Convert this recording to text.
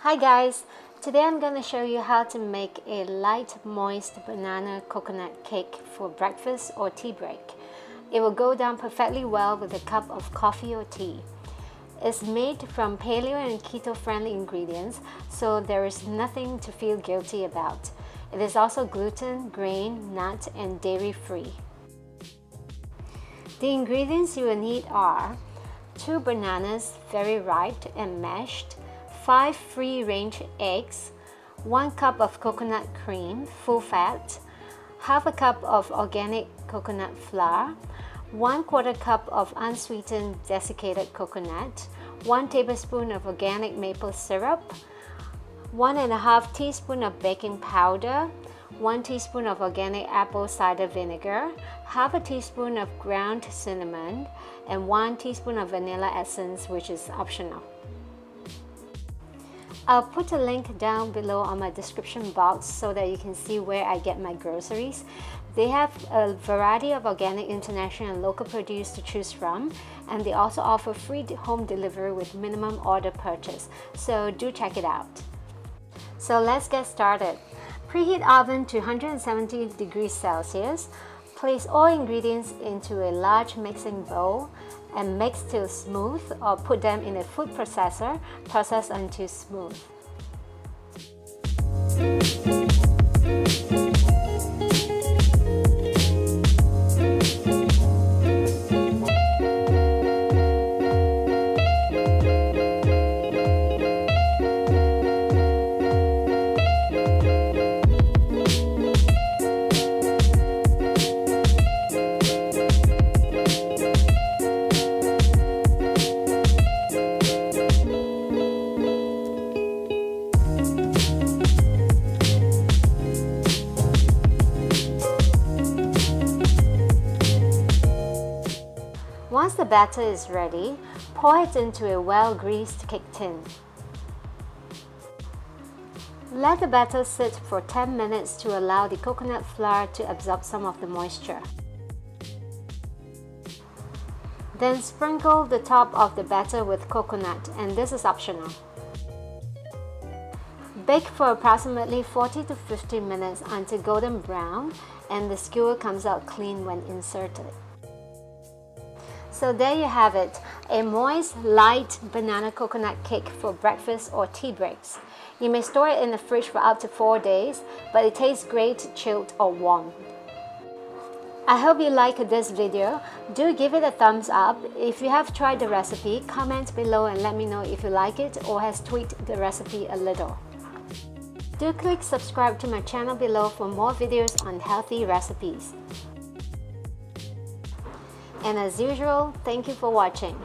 Hi guys, today I'm going to show you how to make a light moist banana coconut cake for breakfast or tea break. It will go down perfectly well with a cup of coffee or tea. It's made from paleo and keto friendly ingredients, so there is nothing to feel guilty about. It is also gluten, grain, nut, and dairy free. The ingredients you will need are 2 bananas, very ripe and mashed, 5 free-range eggs, 1 cup of coconut cream, full fat, half a cup of organic coconut flour, 1/4 cup of unsweetened desiccated coconut, 1 tablespoon of organic maple syrup, 1½ teaspoon of baking powder, 1 teaspoon of organic apple cider vinegar, half a teaspoon of ground cinnamon, and 1 teaspoon of vanilla essence, which is optional. I'll put a link down below on my description box so that you can see where I get my groceries. They have a variety of organic, international, and local produce to choose from, and they also offer free home delivery with minimum order purchase, so do check it out. So let's get started. Preheat oven to 170 degrees Celsius. Place all ingredients into a large mixing bowl and mix till smooth, or put them in a food processor, process until smooth. Once the batter is ready, pour it into a well-greased cake tin. Let the batter sit for 10 minutes to allow the coconut flour to absorb some of the moisture. Then sprinkle the top of the batter with coconut, and this is optional. Bake for approximately 40 to 50 minutes until golden brown and the skewer comes out clean when inserted. So there you have it, a moist, light banana coconut cake for breakfast or tea breaks. You may store it in the fridge for up to 4 days, but it tastes great chilled or warm. I hope you liked this video. Do give it a thumbs up. If you have tried the recipe, comment below and let me know if you like it or has tweaked the recipe a little. Do click subscribe to my channel below for more videos on healthy recipes. And as usual, thank you for watching.